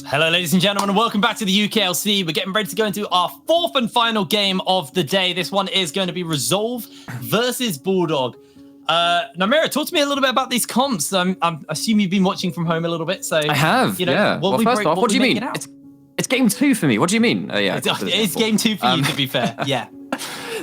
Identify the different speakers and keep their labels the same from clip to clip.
Speaker 1: Hello, ladies and gentlemen, and welcome back to the UKLC. We're getting ready to go into our fourth and final game of the day. This one is going to be Resolve versus Bulldog. Now, Mira, talk to me a little bit about these comps. I assume you've been watching from home a little bit, so
Speaker 2: I have. Yeah. Well, first off, what do you mean? It's game 2 for me. What do you mean?
Speaker 1: Yeah, it's game 2 for you, to be fair. Yeah.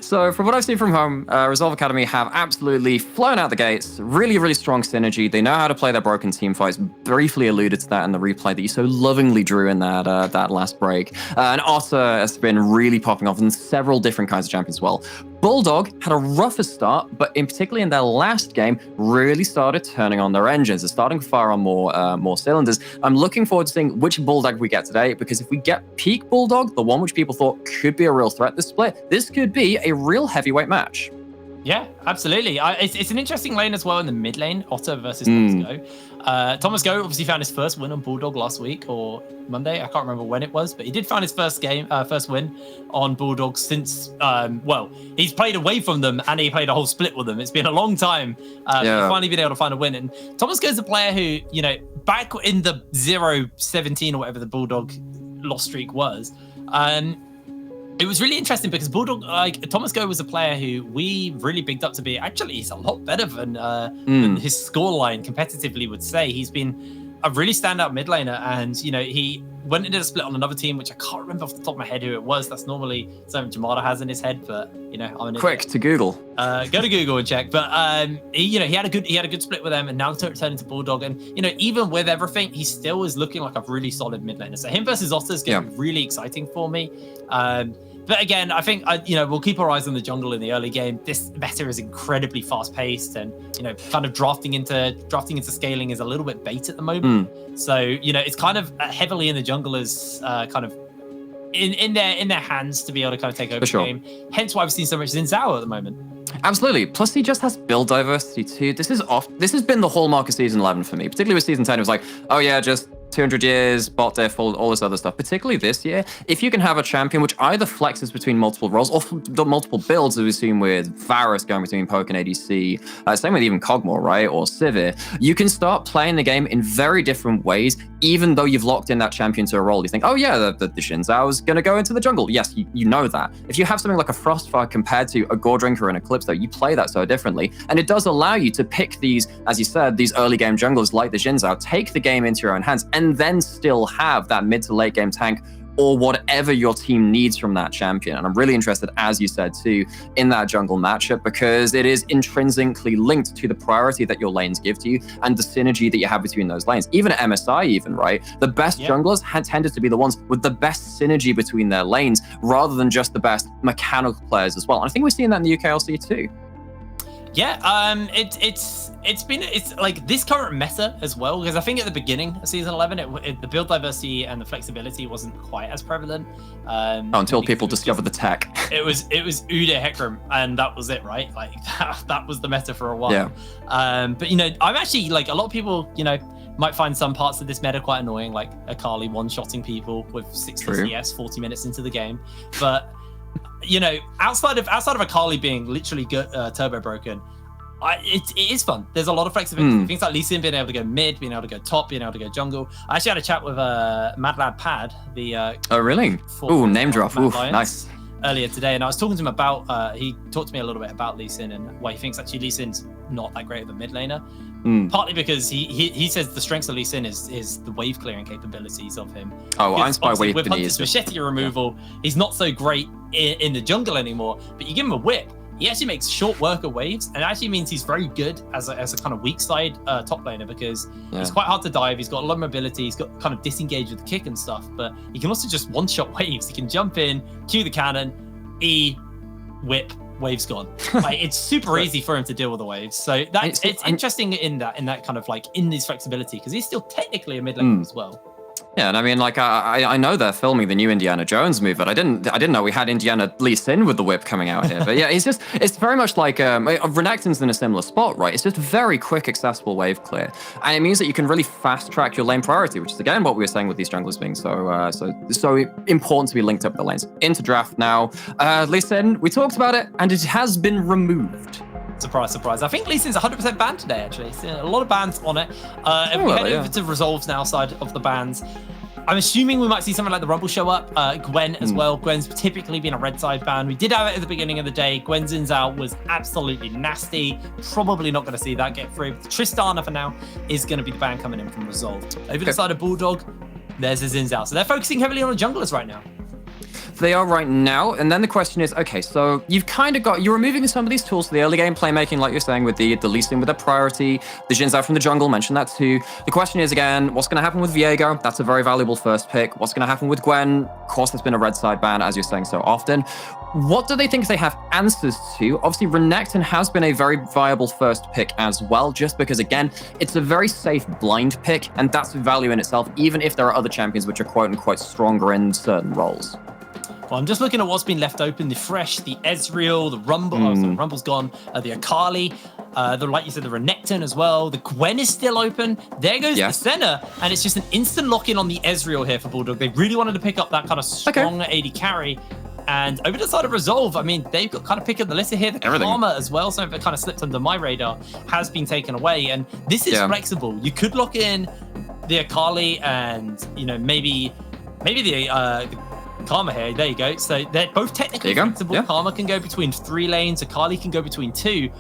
Speaker 2: So from what I've seen from home, Resolve Academy have absolutely flown out the gates. Really, really strong synergy. They know how to play their broken team fights. Briefly alluded to that in the replay that you so lovingly drew in that last break. And Otter has been really popping off in several different kinds of champions as well. Bulldog had a rougher start, but particularly in their last game, really started turning on their engines. They're starting to fire on more cylinders. I'm looking forward to seeing which Bulldog we get today, because if we get peak Bulldog, the one which people thought could be a real threat this split, this could be a real heavyweight match.
Speaker 1: Yeah, absolutely. It's an interesting lane as well in the mid lane, Otto versus Thomas Go. Thomas Go obviously found his first win on Bulldog last week or Monday. I can't remember when it was, but he did find his first win on Bulldog since, he's played away from them and he played a whole split with them. It's been a long time. He's finally been able to find a win. And Thomas Go's a player who, back in the 0-17 or whatever the Bulldog loss streak was, it was really interesting because Bulldog, Thomas Go was a player who we really bigged up to be, actually, he's a lot better than his scoreline competitively would say. He's been a really standout mid laner, and, he went into a split on another team, which I can't remember off the top of my head who it was. That's normally something Jamada has in his head, but, I'm an
Speaker 2: Quick
Speaker 1: idiot.
Speaker 2: To Google.
Speaker 1: Go to Google and check. But, he had a good split with them, and now turned into Bulldog. And, even with everything, he still is looking like a really solid mid laner. So him versus Otter is going to be really exciting for me. But again, I think we'll keep our eyes on the jungle in the early game. This meta is incredibly fast-paced, and kind of drafting into scaling is a little bit bait at the moment. So it's kind of heavily in the junglers, kind of in their hands to be able to kind of take over the game. Hence why we've seen so much Xin Zhao at the moment.
Speaker 2: Absolutely. Plus, he just has build diversity too. This has been the hallmark of Season 11 for me, particularly with Season 10. It was like, oh yeah, just 200 years, bot diff, all this other stuff. Particularly this year, if you can have a champion which either flexes between multiple roles or the multiple builds, as we've seen with Varus going between Poke and ADC, same with even Kog'Maw, right, or Sivir, you can start playing the game in very different ways, even though you've locked in that champion to a role. You think, oh yeah, the Xin Zhao is going to go into the jungle. Yes, you know that. If you have something like a Frostfire compared to a Gordrinker and a Calypso, you play that so differently, and it does allow you to pick these, as you said, these early game junglers like the Xin Zhao, take the game into your own hands, and then still have that mid to late game tank or whatever your team needs from that champion. And I'm really interested, as you said too, in that jungle matchup, because it is intrinsically linked to the priority that your lanes give to you and the synergy that you have between those lanes. Even at MSI, right? The best junglers had tended to be the ones with the best synergy between their lanes, rather than just the best mechanical players as well. And I think we're seeing that in the UKLC too.
Speaker 1: Yeah, it's like this current meta as well, because I think at the beginning of Season 11, the build diversity and the flexibility wasn't quite as prevalent.
Speaker 2: Until people discovered the tech.
Speaker 1: It was Ude Hecarim, and that was it, right? Like that was the meta for a while.
Speaker 2: Yeah.
Speaker 1: But I'm actually, like, a lot of people, might find some parts of this meta quite annoying, like Akali one-shotting people with 60 CS 40 minutes into the game. But outside of Akali being literally turbo broken, it is fun. There's a lot of flexibility. Things like Lee Sin being able to go mid, being able to go top, being able to go jungle. I actually had a chat with Mad Lad Pad, the
Speaker 2: oh really? Ooh, name drop. Ooh, nice.
Speaker 1: Earlier today, and I was talking to him about he talked to me a little bit about Lee Sin and why he thinks actually Lee Sin's not that great of a mid laner. Partly because he says the strengths of Lee Sin is the wave clearing capabilities of him.
Speaker 2: Oh, I inspire wave
Speaker 1: with Hunter's machete removal, he's not so great in the jungle anymore, but you give him a whip, he actually makes short work of waves, and it actually means he's very good as a kind of weak side top laner, because he's quite hard to dive, he's got a lot of mobility, he's got kind of disengaged with the kick and stuff, but he can also just one-shot waves. He can jump in, cue the cannon, E, whip, waves gone. Like, it's super easy for him to deal with the waves. So it's interesting in that kind of like in his flexibility, because he's still technically a mid laner as well.
Speaker 2: Yeah, and I mean, like, I know they're filming the new Indiana Jones movie, but I didn't know we had Indiana Lee Sin with the whip coming out here. But yeah, it's very much like Renekton's in a similar spot, right? It's just very quick, accessible wave clear, and it means that you can really fast track your lane priority, which is again what we were saying with these junglers being so important to be linked up the lanes. Into draft now, Lee Sin, we talked about it, and it has been removed.
Speaker 1: Surprise, surprise. I think Lee Sin's 100% banned today, actually. A lot of bans on it. If we head over to Resolve's now side of the bans, I'm assuming we might see something like the Rumble show up. Gwen as well. Gwen's typically been a red side ban. We did have it at the beginning of the day. Gwen Zin's out was absolutely nasty. Probably not going to see that get through. Tristana for now is going to be the ban coming in from Resolve. Over the side of Bulldog, there's the Zin's out. So they're focusing heavily on the junglers right now.
Speaker 2: They are right now, and then the question is, okay, so you've kind of got, you're removing some of these tools for the early game playmaking, like you're saying, with the Lee Sin with a priority, the Jin's out from the jungle, mentioned that too. The question is, again, what's going to happen with Viego? That's a very valuable first pick. What's going to happen with Gwen? Of course, there's been a red side ban, as you're saying so often. What do they think they have answers to? Obviously, Renekton has been a very viable first pick as well, just because, again, it's a very safe blind pick, and that's value in itself, even if there are other champions which are quote-unquote stronger in certain roles.
Speaker 1: Well, I'm just looking at what's been left open. The Thresh, the Ezreal, the Rumble. Oh, sorry, Rumble's gone. The Akali, like you said, the Renekton as well. The Gwen is still open. There goes the Senna. And it's just an instant lock-in on the Ezreal here for Bulldog. They really wanted to pick up that kind of strong AD carry. And over the side of Resolve, I mean, they've got kind of pick up the list here. The Karma as well, something that kind of slipped under my radar, has been taken away. And this is flexible. You could lock in the Akali and, you know, maybe the Karma here, there you go. So they're both technically flexible. Yeah. Karma can go between 3 lanes, Akali can go between 2.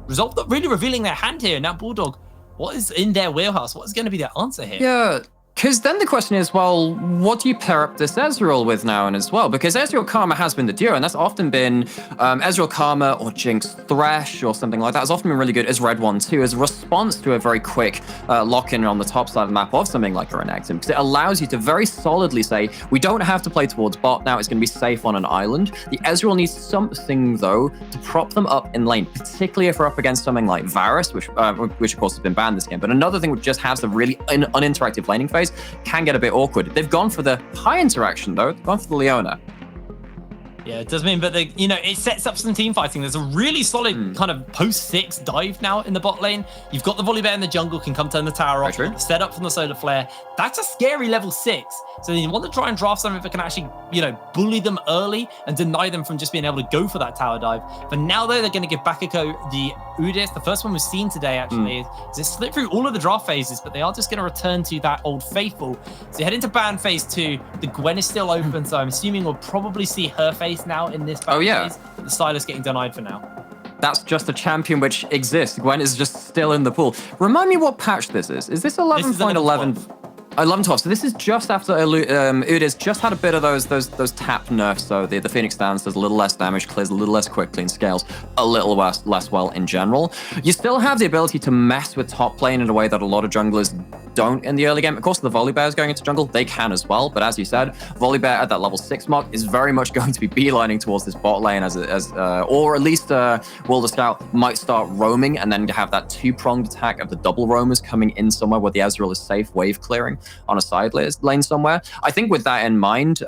Speaker 1: Resolve not really revealing their hand here. Now Bulldog, what is in their wheelhouse? What is going to be their answer here?
Speaker 2: Yeah. Because then the question is, well, what do you pair up this Ezreal with now and as well? Because Ezreal Karma has been the duo, and that's often been Ezreal Karma or Jinx Thresh or something like that has often been really good as Red 1-2 as a response to a very quick lock-in on the top side of the map of something like a Renekton, because it allows you to very solidly say, we don't have to play towards bot now, it's going to be safe on an island. The Ezreal needs something, though, to prop them up in lane, particularly if we're up against something like Varus, which of course has been banned this game, but another thing which just has a really uninteractive laning phase can get a bit awkward. They've gone for the high interaction, though. They've gone for the Leona.
Speaker 1: Yeah, it does mean, but it sets up some team fighting. There's a really solid kind of post-6 dive now in the bot lane. You've got the Volibear in the jungle, can come turn the tower off, set up from the solar flare. That's a scary level 6. So you want to try and draft something that can actually, bully them early and deny them from just being able to go for that tower dive. But now, though, they're going to give Bakako the Udis. The first one was seen today, actually, is it slipped through all of the draft phases, but they are just going to return to that old faithful. So you head into ban phase 2. The Gwen is still open, so I'm assuming we'll probably see her face now in this phase. The Silas getting denied for now.
Speaker 2: That's just a champion which exists. Gwen is just still in the pool. Remind me what patch this is. Is this 11.11? 11-12. So this is just after Udis just had a bit of those tap nerfs. So the Phoenix Dance does a little less damage, clears a little less quickly, and scales a little less well in general. You still have the ability to mess with top lane in a way that a lot of junglers don't in the early game. Of course, the Volibears going into jungle, they can as well. But as you said, Volibear at that level 6 mark is very much going to be beelining towards this bot lane or at least World of Scout might start roaming and then have that 2-pronged attack of the double roamers coming in somewhere where the Ezreal is safe, wave clearing on a side lane somewhere. I think with that in mind,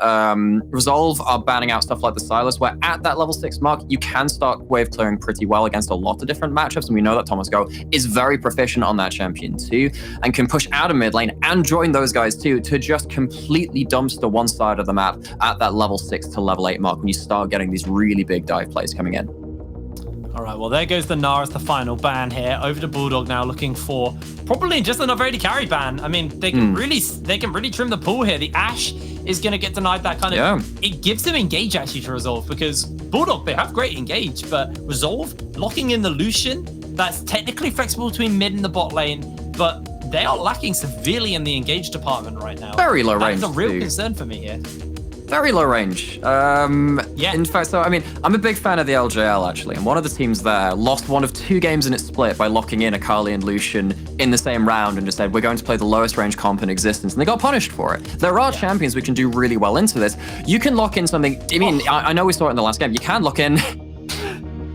Speaker 2: Resolve are banning out stuff like the Silas, where at that level 6 mark, you can start wave clearing pretty well against a lot of different matchups. And we know that Thomas Go is very proficient on that champion too, and can push out of mid lane and join those guys too to just completely dumpster one side of the map at that level 6 to level 8 mark when you start getting these really big dive plays coming in.
Speaker 1: All right, well, there goes the Gnar as the final ban here. Over to Bulldog now, looking for probably just another AD carry ban. I mean, they can really trim the pool here. The Ashe is going to get denied that kind of... It gives them engage, actually, to Resolve, because Bulldog, they have great engage, but Resolve, locking in the Lucian, that's technically flexible between mid and the bot lane, but they are lacking severely in the engage department right now.
Speaker 2: Very low range.
Speaker 1: That's a real concern for me here.
Speaker 2: Very low range. In fact, so I mean, I'm a big fan of the LJL actually, and one of the teams there lost one of 2 games in its split by locking in Akali and Lucian in the same round and just said, we're going to play the lowest range comp in existence, and they got punished for it. There are champions we can do really well into this. You can lock in something, I mean, I know we saw it in the last game, you can lock in...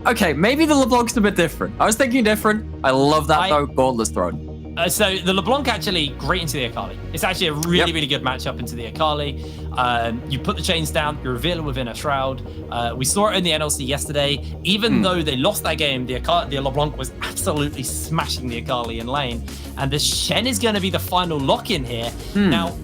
Speaker 2: Okay, maybe the LeBlanc's a bit different. I was thinking different. I love that though, Gauntlet's Throne.
Speaker 1: So the LeBlanc actually great into the Akali. It's actually a really good matchup into the Akali. You put the chains down, you reveal it within a shroud. We saw it in the NLC yesterday. Even though they lost that game, the LeBlanc was absolutely smashing the Akali in lane. And the Shen is going to be the final lock-in here. Now,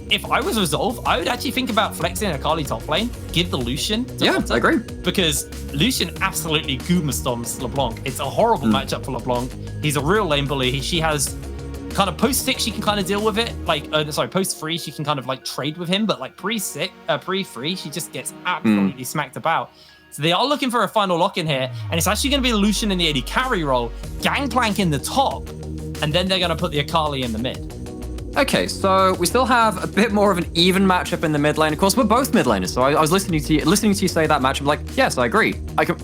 Speaker 1: if I was Resolve, I would actually think about flexing Akali top lane, give the Lucian to Hunter,
Speaker 2: I agree.
Speaker 1: Because Lucian absolutely Goomer stomps LeBlanc. It's a horrible matchup for LeBlanc. He's a real lane bully. She has kind of post 6, you can kind of deal with it. Like, sorry, post 3, she can kind of like trade with him, but like pre 3, she just gets absolutely smacked about. So they are looking for a final lock in here, and it's actually going to be Lucian in the AD carry role, Gangplank in the top, and then they're going to put the Akali in the mid.
Speaker 2: Okay, so we still have a bit more of an even matchup in the mid lane. Of course, we're both mid laners, so I was listening to you say that matchup, like, yes, I agree.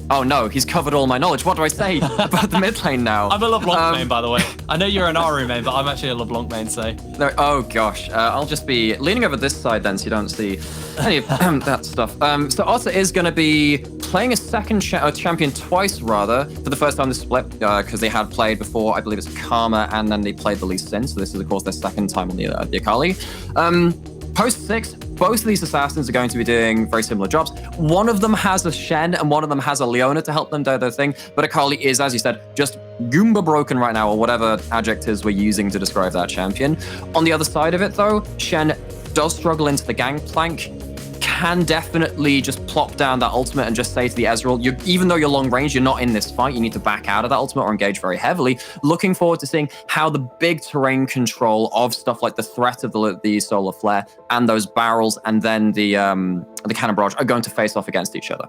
Speaker 2: Oh no, he's covered all my knowledge. What do I say about the mid lane now?
Speaker 1: I'm a LeBlanc main, by the way. I know you're an Aru main, but I'm actually a LeBlanc main, so.
Speaker 2: No, oh gosh, I'll just be leaning over this side then, so you don't see any of that stuff. So Otter is going to be playing a second champion twice, rather, for the first time this split, because they had played before, I believe it's Karma, and then they played the Lee Sin, so this is, of course, their second time on the Akali. Post 6, both of these assassins are going to be doing very similar jobs. One of them has a Shen and one of them has a Leona to help them do their thing, but Akali is, as you said, just Goomba broken right now, or whatever adjectives we're using to describe that champion. On the other side of it, though, Shen does struggle into the Gangplank, can definitely just plop down that ultimate and just say to the Ezreal, even though you're long range, you're not in this fight, you need to back out of that ultimate or engage very heavily. Looking forward to seeing how the big terrain control of stuff like the threat of the solar flare and those barrels and then the cannon barrage are going to face off against each other.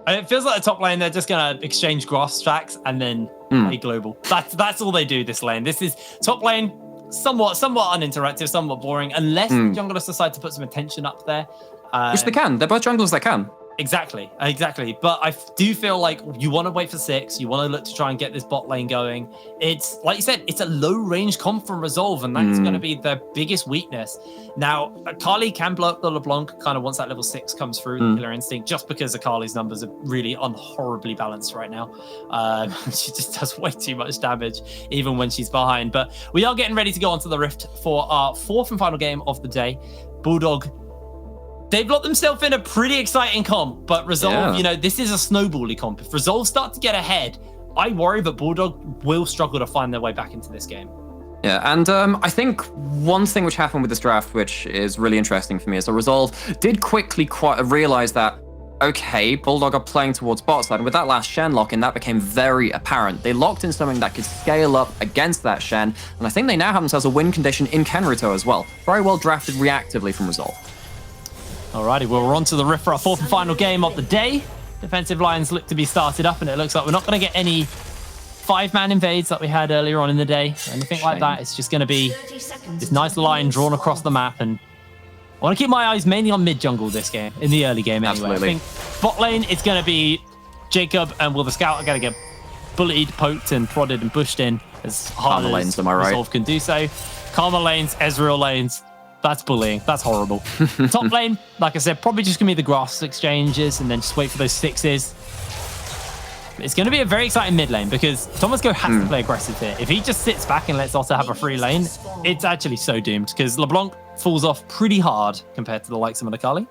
Speaker 1: And it feels like the top lane, they're just going to exchange grass tracks and then play global. That's all they do this lane. This is top lane, somewhat uninteractive, somewhat boring, unless the junglers decide to put some attention up there.
Speaker 2: Which they can. They're both junglers, they can.
Speaker 1: Exactly. But I do feel like you want to wait for 6. You want to look to try and get this bot lane going. It's, like you said, it's a low-range comp from Resolve, and that's going to be their biggest weakness. Now, Akali can blow up the LeBlanc kind of once that level 6 comes through, the Killer Instinct, just because Akali's numbers are really horribly balanced right now. She just does way too much damage, even when she's behind. But we are getting ready to go onto the Rift for our 4th and final game of the day. Bulldog, they've got themselves in a pretty exciting comp, but Resolve, this is a snowbally comp. If Resolve start to get ahead, I worry that Bulldog will struggle to find their way back into this game.
Speaker 2: Yeah, and I think one thing which happened with this draft, which is really interesting for me, is that Resolve did quickly realize that, okay, Bulldog are playing towards bot side. And with that last Shen lock-in, that became very apparent. They locked in something that could scale up against that Shen, and I think they now have themselves a win condition in Kenrito as well. Very well drafted reactively from Resolve.
Speaker 1: Alrighty, well, we're on to the Rift for our 4th and final game of the day. Defensive lines look to be started up, and it looks like we're not going to get any 5-man invades that we had earlier on in the day. Anything like that. It's just going to be this nice line drawn across the map, and I want to keep my eyes mainly on mid jungle this game, in the early game anyway.
Speaker 2: Absolutely.
Speaker 1: I think bot lane, it's going to be Jacob and Will the Scout are going to get bullied, poked, and prodded and pushed in as hard as Resolve can do so. Karma lanes, Ezreal lanes. That's bullying. That's horrible. Top lane, like I said, probably just going to be the grass exchanges and then just wait for those 6s. It's going to be a very exciting mid lane because Thomas Go has to play aggressive here. If he just sits back and lets Otter have a free lane, it's actually so doomed because LeBlanc falls off pretty hard compared to the likes of Akali.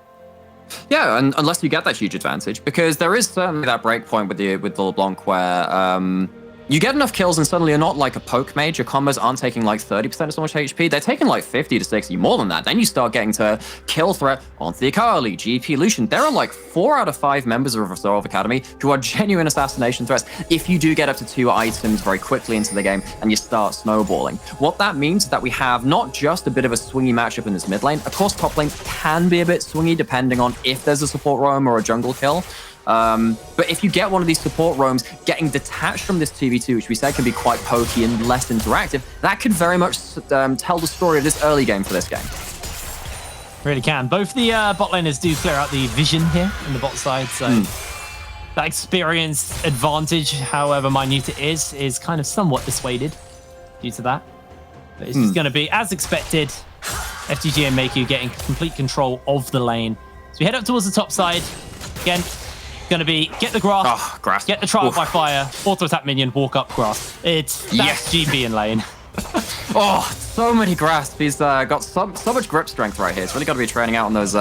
Speaker 2: Yeah, and unless you get that huge advantage, because there is certainly that break point with the LeBlanc where you get enough kills and suddenly you're not like a poke mage. Your combos aren't taking like 30% of so much HP. They're taking like 50 to 60, more than that. Then you start getting to kill threat onto the Akali, GP, Lucian. There are like 4 out of 5 members of Resolve Academy who are genuine assassination threats if you do get up to 2 items very quickly into the game and you start snowballing. What that means is that we have not just a bit of a swingy matchup in this mid lane. Of course, top lane can be a bit swingy depending on if there's a support roam or a jungle kill. But if you get one of these support roams getting detached from this 2v2, which we said can be quite pokey and less interactive, that could very much tell the story of this early game for this game.
Speaker 1: Really can. Both the bot laners do clear out the vision here in the bot side, so that experience advantage, however minute it is kind of somewhat dissuaded due to that. But it's just going to be, as expected, FTG and Maku getting complete control of the lane. So we head up towards the top side. Again, going to be get the grass, get the trial by fire, auto attack minion, walk up grass. That's GB in lane.
Speaker 2: Oh, so many grasp. He's got so much grip strength right here. It's really got to be training out on those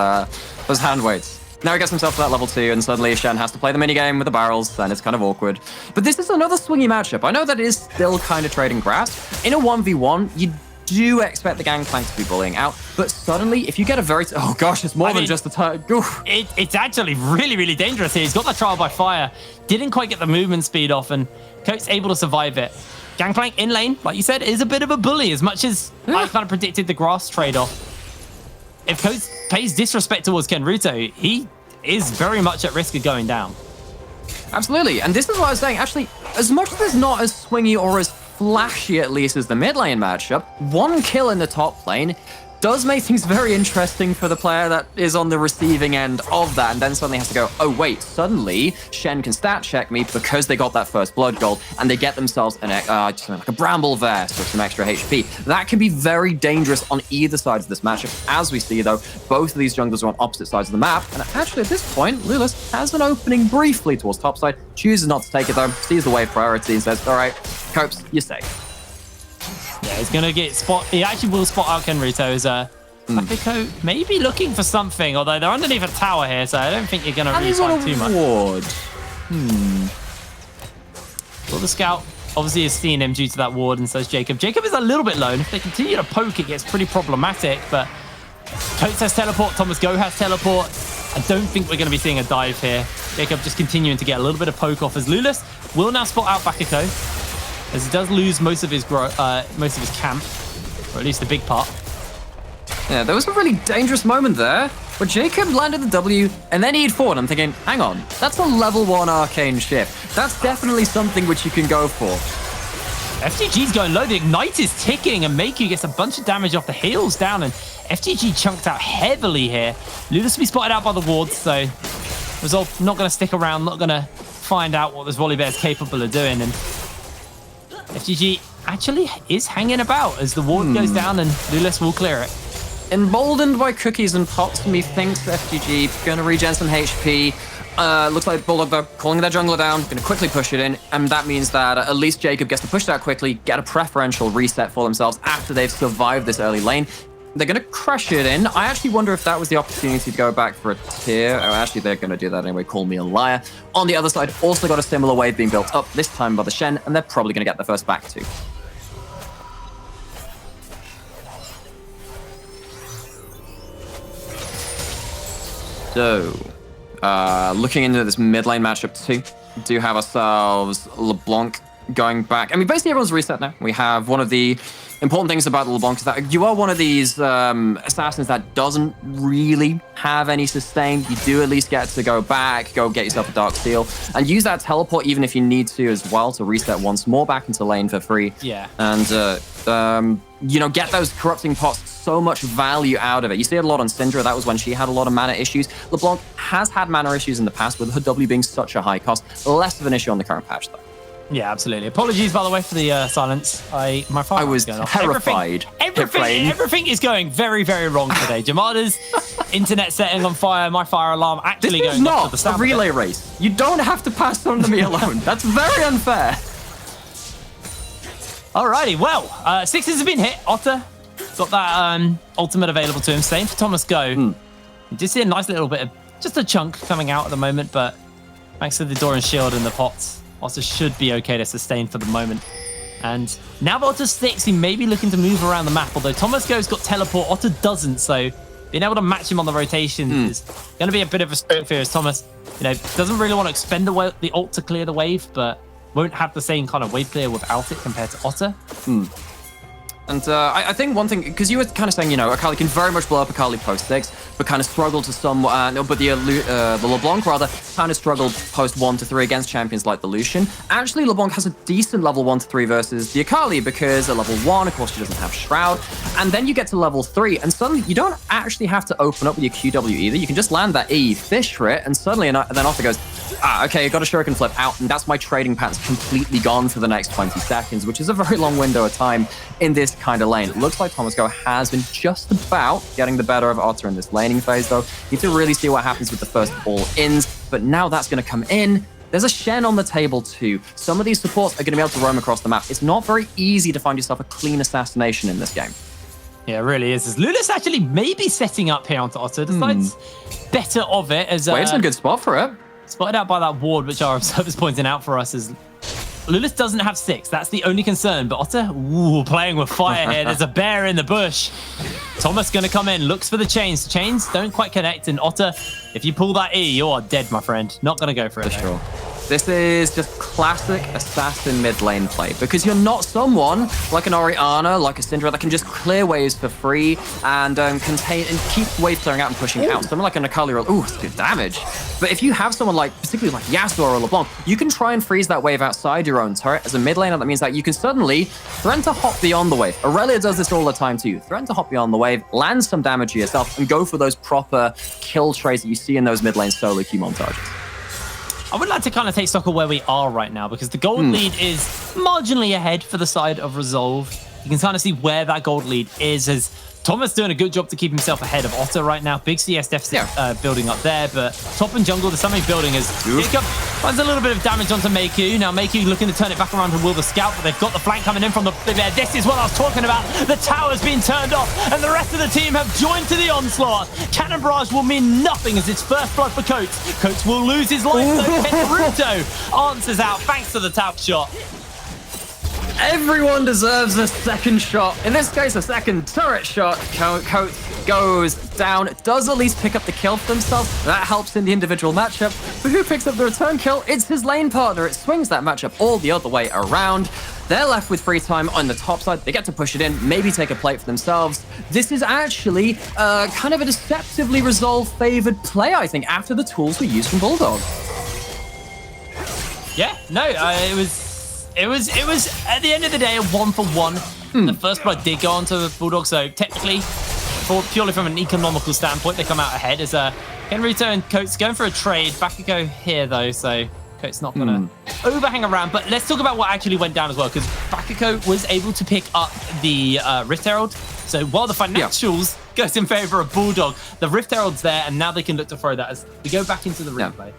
Speaker 2: hand weights. Now he gets himself to that level 2, and suddenly Shen has to play the minigame with the barrels, and it's kind of awkward. But this is another swingy matchup. I know that it is still kind of trading grasp. In a 1v1, you do expect the Gangplank to be bullying out, but suddenly, if you get a very... Oh gosh, it's more than just a turn.
Speaker 1: It's actually really, really dangerous here. He's got that trial by fire. Didn't quite get the movement speed off, and Coate's able to survive it. Gangplank in lane, like you said, is a bit of a bully, as much as I kind of predicted the grass trade-off. If Coates pays disrespect towards Kenruto, he is very much at risk of going down.
Speaker 2: Absolutely, and this is what I was saying. Actually, as much as it's not as swingy or as flashy, at least, as the mid lane matchup, one kill in the top lane does make things very interesting for the player that is on the receiving end of that, and then suddenly has to go, oh wait, suddenly Shen can stat check me because they got that first blood gold, and they get themselves an like a bramble vest or some extra HP. That can be very dangerous on either side of this matchup. As we see though, both of these junglers are on opposite sides of the map, and actually at this point, Lulis has an opening briefly towards topside, chooses not to take it though, sees the wave priority and says, all right, Copes, you're safe.
Speaker 1: Yeah, he's going to get spot. He actually will spot out Kenruto as Bakiko maybe looking for something, although they're underneath a tower here, so I don't think you're going to really find too much. Well, the scout obviously has seen him due to that ward, and so is Jacob. Jacob is a little bit low, and if they continue to poke, it gets pretty problematic, but Coates has teleport, Thomas Go has teleport. I don't think we're going to be seeing a dive here. Jacob just continuing to get a little bit of poke off as Lulis will now spot out Bakiko, as he does lose most of his camp, or at least a big part.
Speaker 2: Yeah, there was a really dangerous moment there where Jacob landed the W and then he'd forward. I'm thinking, hang on, that's a level 1 arcane shift. That's definitely something which you can go for.
Speaker 1: FTG's going low. The Ignite is ticking, and Makyu gets a bunch of damage off the heels down, and FTG chunked out heavily here. Ludus will be spotted out by the wards, so Resolve not going to stick around, not going to find out what this Volibear is capable of doing, and FTG actually is hanging about as the ward goes down, and Lulis will clear it.
Speaker 2: Emboldened by cookies and pots, methinks FTG going to regen some HP. Looks like Bulldog, though, calling their jungler down, going to quickly push it in, and that means that at least Jacob gets to push that quickly, get a preferential reset for themselves after they've survived this early lane. They're going to crush it in. I actually wonder if that was the opportunity to go back for a tier. Oh, actually, they're going to do that anyway. Call me a liar. On the other side, also got a similar wave being built up, this time by the Shen, and they're probably going to get the first back too. So, looking into this mid lane matchup too, we do have ourselves LeBlanc going back. I mean, basically everyone's reset now. We have one of the important things about LeBlanc is that you are one of these assassins that doesn't really have any sustain. You do at least get to go back, go get yourself a Dark Steel, and use that teleport even if you need to as well to reset once more back into lane for free.
Speaker 1: Yeah.
Speaker 2: And, you know, get those corrupting pots, so much value out of it. You see it a lot on Syndra. That was when she had a lot of mana issues. LeBlanc has had mana issues in the past with her W being such a high cost. Less of an issue on the current patch, though.
Speaker 1: Yeah, absolutely. Apologies, by the way, for the silence. I
Speaker 2: was terrified.
Speaker 1: Everything is going very, very wrong today. Jamada's internet setting on fire. My fire alarm actually going off to the
Speaker 2: This is not a relay race. You don't have to pass on to me alone. That's very unfair.
Speaker 1: Alrighty, well, sixes have been hit. Otter got that ultimate available to him. Same for Thomas Go. You just see a nice little bit of just a chunk coming out at the moment, but thanks to the door and shield and the pots, Otter should be okay to sustain for the moment. And now that Otter's 6, he may be looking to move around the map, although Thomas Go's got teleport, Otter doesn't, so being able to match him on the rotation is going to be a bit of a strength here as Thomas, you know, doesn't really want to expend the ult to clear the wave, but won't have the same kind of wave clear without it compared to Otter.
Speaker 2: And I think one thing, because you were kind of saying, you know, Akali can very much blow up Akali post 6, but kind of struggle to some, but the LeBlanc rather kind of struggled post 1 to 3 against champions like the Lucian. Actually, LeBlanc has a decent level 1 to 3 versus the Akali, because at level 1, of course, she doesn't have Shroud, and then you get to level 3, and suddenly you don't actually have to open up with your QW either. You can just land that E, fish for it, and suddenly then Otter goes, okay, I got a shuriken flip out, and that's my trading pattern's completely gone for the next 20 seconds, which is a very long window of time in this kind of lane. It looks like Thomas Go has been just about getting the better of Otter in this laning phase, though. You need to really see what happens with the first all-ins, but now that's going to come in. There's a Shen on the table too. Some of these supports are going to be able to roam across the map. It's not very easy to find yourself a clean assassination in this game.
Speaker 1: Yeah, it really is. As Lulis actually maybe setting up here onto Otter, decides better of it as...
Speaker 2: Wave's in a good spot for it.
Speaker 1: Spotted out by that ward, which our observer's pointing out for us, as Lulus doesn't have 6. That's the only concern. But Otter, ooh, playing with fire here. There's a bear in the bush. Thomas going to come in, looks for the chains. Chains don't quite connect. And Otter, if you pull that E, you are dead, my friend. Not going to go for it.
Speaker 2: For sure. This is just classic assassin mid lane play because you're not someone like an Orianna, like a Syndra that can just clear waves for free and contain and keep wave clearing out and pushing out. Someone like a Akali, ooh, it's good damage. But if you have someone like, particularly like Yasuo or LeBlanc, you can try and freeze that wave outside your own turret. As a mid laner, that means that you can suddenly threaten to hop beyond the wave. Aurelia does this all the time too. Threaten to hop beyond the wave, land some damage to yourself, and go for those proper kill trades that you see in those mid lane solo queue montages.
Speaker 1: I would like to kind of take stock of where we are right now because the gold lead is marginally ahead for the side of Resolve. You can kind of see where that gold lead is as Thomas doing a good job to keep himself ahead of Otter right now. Big CS deficit building up there, but top and jungle, the something building as Jacob finds a little bit of damage onto Meiku. Now Meiku looking to turn it back around to Will the Scout, but they've got the flank coming in from the there. This is what I was talking about. The tower's been turned off, and the rest of the team have joined to the onslaught. Cannon Barrage will mean nothing as it's first blood for Coates. Coates will lose his life, though. Naruto answers out thanks to the tap shot.
Speaker 2: Everyone deserves a second shot. In this case, a second turret shot. Coates goes down, does at least pick up the kill for themselves. That helps in the individual matchup. But who picks up the return kill? It's his lane partner. It swings that matchup all the other way around. They're left with free time on the top side. They get to push it in, maybe take a plate for themselves. This is actually kind of a deceptively Resolve-favored play, I think, after the tools we used from Bulldog.
Speaker 1: Yeah, no, it was at the end of the day a 1-for-1. The first blood did go onto Bulldog, so technically, purely from an economical standpoint, they come out ahead as Naruto and Coates going for a trade. Bakiko here though, so Coates not gonna overhang around. But let's talk about what actually went down as well, because Bakiko was able to pick up the Rift Herald. So while the financials goes in favor of Bulldog, the Rift Herald's there, and now they can look to throw that as we go back into the replay.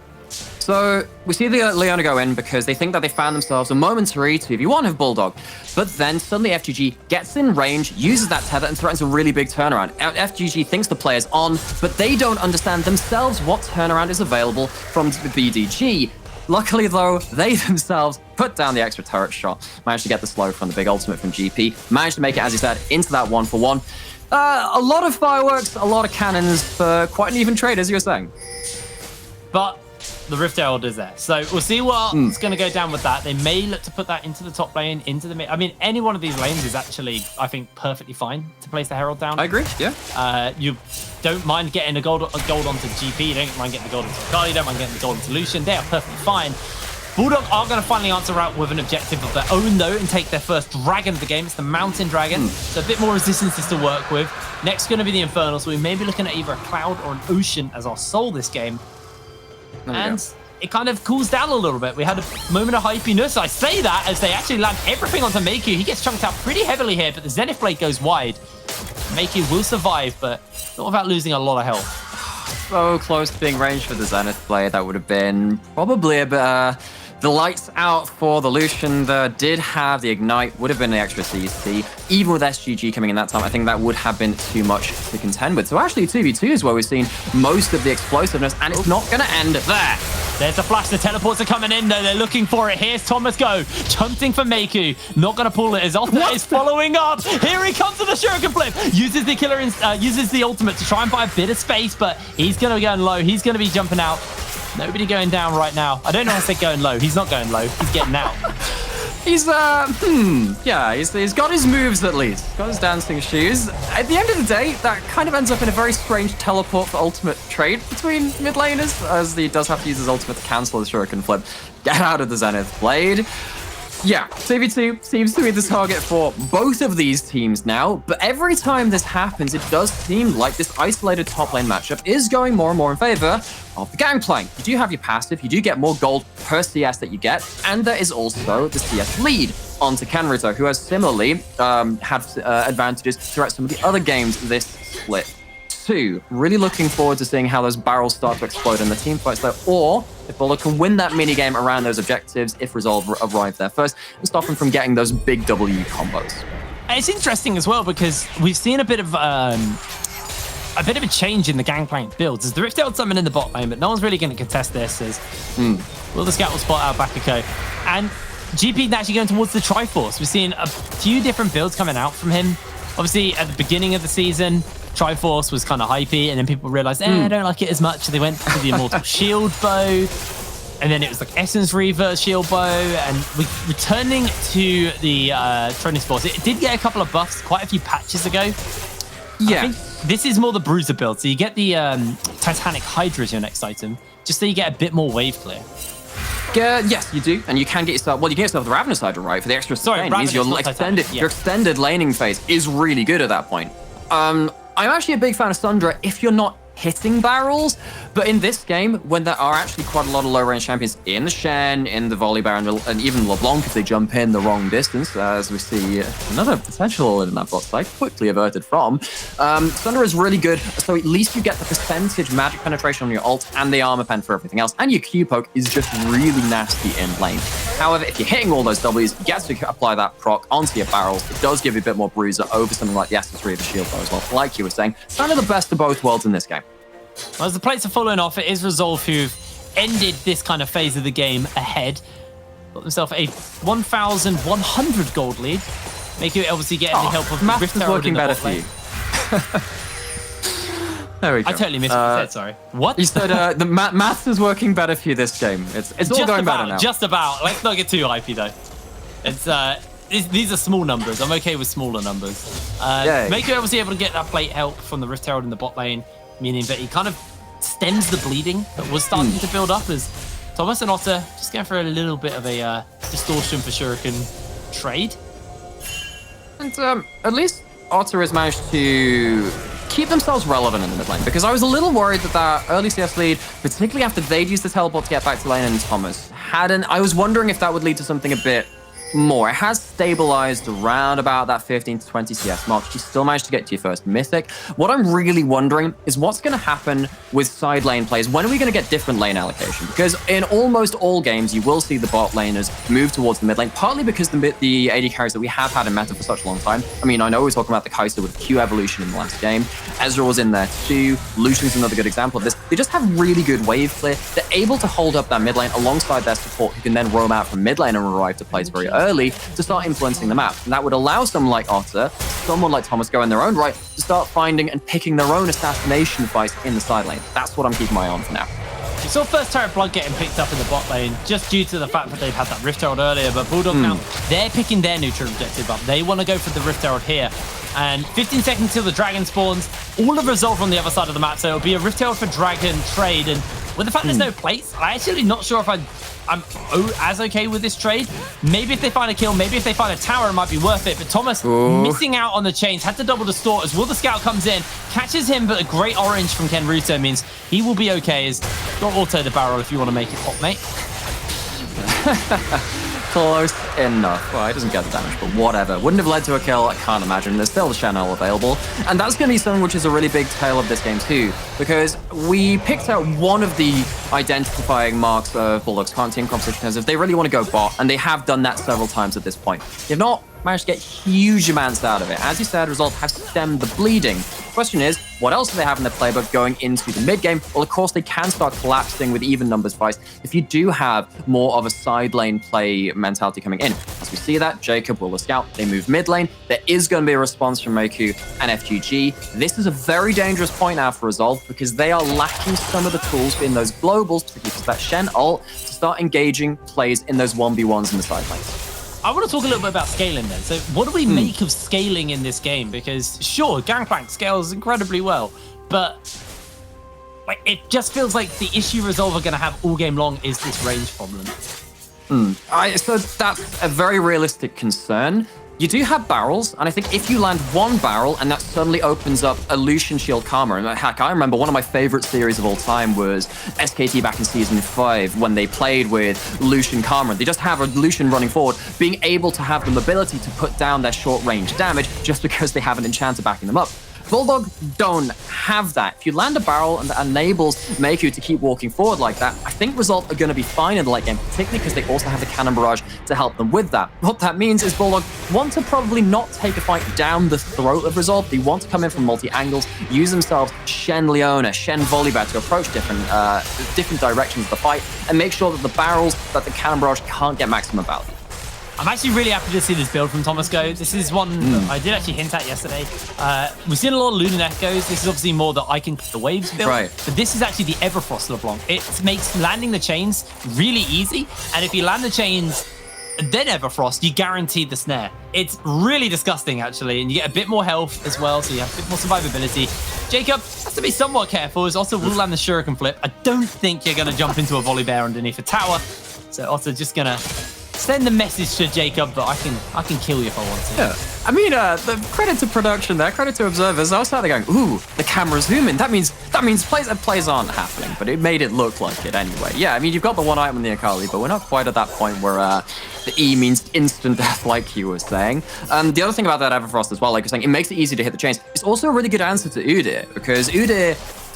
Speaker 2: So we see the Leona go in because they think that they found themselves a momentary 2v1 of Bulldog. But then suddenly FGG gets in range, uses that tether, and threatens a really big turnaround. FGG thinks the player's on, but they don't understand themselves what turnaround is available from the BDG. Luckily, though, they themselves put down the extra turret shot, managed to get the slow from the big ultimate from GP, managed to make it, as you said, into that 1-for-1. A lot of fireworks, a lot of cannons for quite an even trade, as you were saying.
Speaker 1: But the Rift Herald is there. So we'll see what's going to go down with that. They may look to put that into the top lane, into the mid. I mean, any one of these lanes is actually, I think, perfectly fine to place the Herald down.
Speaker 2: I agree, yeah.
Speaker 1: You don't mind getting a gold onto GP. You don't mind getting the gold onto Akali. You don't mind getting the gold onto Lucian. They are perfectly fine. Bulldog are going to finally answer out with an objective of their own, though, and take their first dragon of the game. It's the Mountain Dragon. So a bit more resistance to work with. Next going to be the Infernal. So we may be looking at either a Cloud or an Ocean as our soul this game. And it kind of cools down a little bit. We had a moment of hypiness. I say that as they actually land everything onto Meiku. He gets chunked out pretty heavily here, but the Zenith Blade goes wide. Meiku will survive, but not without losing a lot of health.
Speaker 2: So close to being ranged for the Zenith Blade. That would have been probably a bit... the lights out for the Lucian that did have the Ignite, would have been the extra CC. Even with SGG coming in that time, I think that would have been too much to contend with. So actually 2v2 is where we've seen most of the explosiveness, and it's not going to end there.
Speaker 1: There's the flash. The teleports are coming in, though. They're looking for it. Here's Thomas Go, hunting for Meiku. Not going to pull it. His ultimate is following up. Here he comes to the Shuriken Flip. Uses the killer, uses the ultimate to try and buy a bit of space, but he's going to be going low. He's going to be jumping out. Nobody going down right now. I don't know if they're going low. He's not going low. He's getting out.
Speaker 2: He's, yeah, he's got his moves at least. Got his dancing shoes. At the end of the day, that kind of ends up in a very strange teleport for ultimate trade between mid laners, as he does have to use his ultimate to cancel the Shuriken Flip. Get out of the Zenith Blade. Yeah, 2v2 seems to be the target for both of these teams now, but every time this happens, it does seem like this isolated top lane matchup is going more and more in favor of the Gangplank. You do have your passive, you do get more gold per CS that you get, and there is also the CS lead onto Naruto, who has similarly had advantages throughout some of the other games this split. Really looking forward to seeing how those barrels start to explode in the team fights though, or if Bulldog can win that mini game around those objectives if Resolve arrive there first and stop them from getting those big W combos.
Speaker 1: It's interesting as well because we've seen a bit of a change in the Gangplank builds. There's the Rift Herald summon in the bot lane, but no one's really going to contest this as Will the Scout will spot out Bakiko. And GP actually going towards the Triforce. We're seeing a few different builds coming out from him. Obviously, at the beginning of the season, Triforce was kind of hypey, and then people realized, I don't like it as much. So they went to the Immortal Shield bow, and then it was like Essence Reaver Shield bow, and returning to the Training Force. It did get a couple of buffs quite a few patches ago.
Speaker 2: Yeah.
Speaker 1: I think this is more the Bruiser build. So you get the Titanic Hydra as your next item, just so you get a bit more wave clear.
Speaker 2: Yes, you do, and you can get yourself. Well, you get yourself the Ravenous Hydra, right? For the extra sustain, means your extended laning phase is really good at that point. I'm actually a big fan of Sundra if you're not hitting barrels, but in this game, when there are actually quite a lot of low-range champions in the Shen, in the Volibear, and even LeBlanc if they jump in the wrong distance, as we see another potential in that bot side, quickly averted from. Sundra is really good, so at least you get the percentage magic penetration on your ult and the armor pen for everything else, and your Q poke is just really nasty in lane. However, if you're hitting all those W's, you get to apply that proc onto your barrels. It does give you a bit more bruiser over something like the Essence Reaver Shield bow as well. Like you were saying, it's kind of the best of both worlds in this game.
Speaker 1: Well, as the plates are falling off, it is Resolve who've ended this kind of phase of the game ahead. Got themselves a 1,100 gold lead. Make it obviously getting the help of
Speaker 2: Math is working better for you. There we go.
Speaker 1: I totally missed what you said, sorry. What?
Speaker 2: You said the maths is working better for you this game. It's all going better now.
Speaker 1: Just about. Let's not get too hypey though. These are small numbers. I'm okay with smaller numbers. Make it obviously able to get that plate help from the Rift Herald in the bot lane, meaning that he kind of stems the bleeding that was starting to build up as Thomas and Otter just going for a little bit of a distortion for Shuriken trade.
Speaker 2: And at least Otter has managed to keep themselves relevant in the mid lane, because I was a little worried that early CS lead, particularly after they'd used the teleport to get back to lane and Thomas hadn't. I was wondering if that would lead to something a bit more. It has stabilized around about that 15 to 20 CS mark. You still managed to get to your first mythic. What I'm really wondering is what's going to happen with side lane plays. When are we going to get different lane allocation? Because in almost all games, you will see the bot laners move towards the mid lane, partly because the AD carries that we have had in meta for such a long time. I mean, I know we're talking about the Kai'Sa with Q evolution in the last game. Ezreal was in there too. Lucian's another good example of this. They just have really good wave clear. They're able to hold up that mid lane alongside their support, who can then roam out from mid lane and arrive to plays very early to start influencing the map. And that would allow someone like Otter, someone like Thomas go in their own right, to start finding and picking their own assassination fights in the side lane. That's what I'm keeping my eye on for now.
Speaker 1: You saw first turret blood getting picked up in the bot lane just due to the fact that they've had that Rift Herald earlier, but Bulldog now, they're picking their neutral objective up. They want to go for the Rift Herald here. And 15 seconds till the dragon spawns, all of Resolve on the other side of the map, so it'll be a Rift Herald for dragon trade. And with the fact there's no plates, I'm actually not sure if I'm as okay with this trade. Maybe if they find a kill, maybe if they find a tower, it might be worth it. But Thomas missing out on the chains, had to double distort as Will the Scout comes in, catches him, but a great orange from Ken Ruto means he will be okay. As got auto the barrel if you want to make it hot, mate.
Speaker 2: Close enough. Well, it doesn't get the damage, but whatever. Wouldn't have led to a kill, I can't imagine. There's still the channel available. And that's going to be something which is a really big tale of this game too, because we picked out one of the identifying marks of Bulldog's current team composition as if they really want to go bot, and they have done that several times at this point. They've not managed to get huge amounts out of it. As you said, Resolve have stemmed the bleeding. The question is, what else do they have in their playbook going into the mid game? Well, of course, they can start collapsing with even numbers fights if you do have more of a side lane play mentality coming in. As we see that, Jacob, Will the Scout, they move mid lane. There is going to be a response from Moku and FGG. This is a very dangerous point now for Resolve because they are lacking some of the tools in those globals, particularly that Shen ult, to start engaging plays in those 1v1s in the side lanes.
Speaker 1: I want to talk a little bit about scaling then. So what do we make of scaling in this game? Because sure, Gangplank scales incredibly well, but like it just feels like the issue Resolve are going to have all game long is this range problem.
Speaker 2: So that's a very realistic concern. You do have barrels, and I think if you land one barrel and that suddenly opens up a Lucian Shield Karma, and heck, I remember one of my favorite series of all time was SKT back in Season 5 when they played with Lucian Karma. They just have a Lucian running forward, being able to have the mobility to put down their short-range damage just because they have an enchanter backing them up. Bulldog don't have that. If you land a barrel and that enables Meku to keep walking forward like that, I think Resolve are going to be fine in the late game, particularly because they also have the Cannon Barrage to help them with that. What that means is Bulldog want to probably not take a fight down the throat of Resolve. They want to come in from multi-angles, use themselves Shen Leona, Shen Volibear to approach different directions of the fight, and make sure that the barrels, that the Cannon Barrage can't get maximum value.
Speaker 1: I'm actually really happy to see this build from Thomas Go. This is one that I did actually hint at yesterday. We've seen a lot of Lunan Echoes. This is obviously more that I can the waves build.
Speaker 2: Right.
Speaker 1: But this is actually the Everfrost LeBlanc. It makes landing the chains really easy. And if you land the chains, then Everfrost, you guarantee the snare. It's really disgusting, actually. And you get a bit more health as well, so you have a bit more survivability. Jacob has to be somewhat careful, as Otter will land the Shuriken flip. I don't think you're going to jump into a volley bear underneath a tower. So Otter just going to send the message to Jacob that I can kill you if I want to.
Speaker 2: Yeah. I mean, the credit to production there, credit to observers. I was sat there going, ooh, the camera's zooming. That means plays aren't happening, but it made it look like it anyway. Yeah, I mean, you've got the one item in the Akali, but we're not quite at that point where the E means instant death, like you were saying. The other thing about that Everfrost as well, like you're saying, it makes it easy to hit the chains. It's also a really good answer to Udyr, because Udyr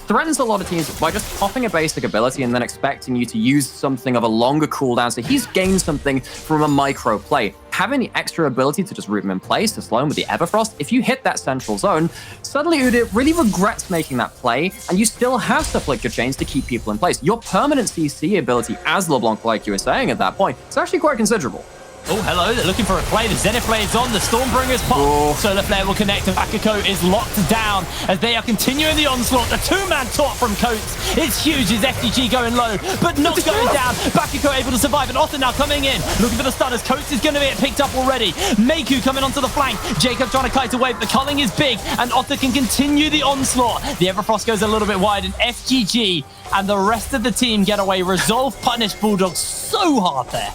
Speaker 2: threatens a lot of teams by just popping a basic ability and then expecting you to use something of a longer cooldown. So he's gained something from a micro play. Having the extra ability to just root him in place, to slow him with the Everfrost, if you hit that central zone, suddenly Udyr really regrets making that play, and you still have to flick your chains to keep people in place. Your permanent CC ability as LeBlanc, like you were saying at that point, it's actually quite considerable.
Speaker 1: Oh, hello. They're looking for a play. The Zenith Blade's on. The Stormbringer's pop. Solar Flare will connect, and Bakiko is locked down as they are continuing the onslaught. The two-man taunt from Coates. It's huge. His FTG going low, but not going down. Bakiko able to survive, and Otter now coming in. Looking for the stunners. Coates is going to get picked up already. Meiku coming onto the flank. Jacob trying to kite away, but the culling is big, and Otter can continue the onslaught. The Everfrost goes a little bit wide, and FGG and the rest of the team get away. Resolve punish Bulldog so hard there.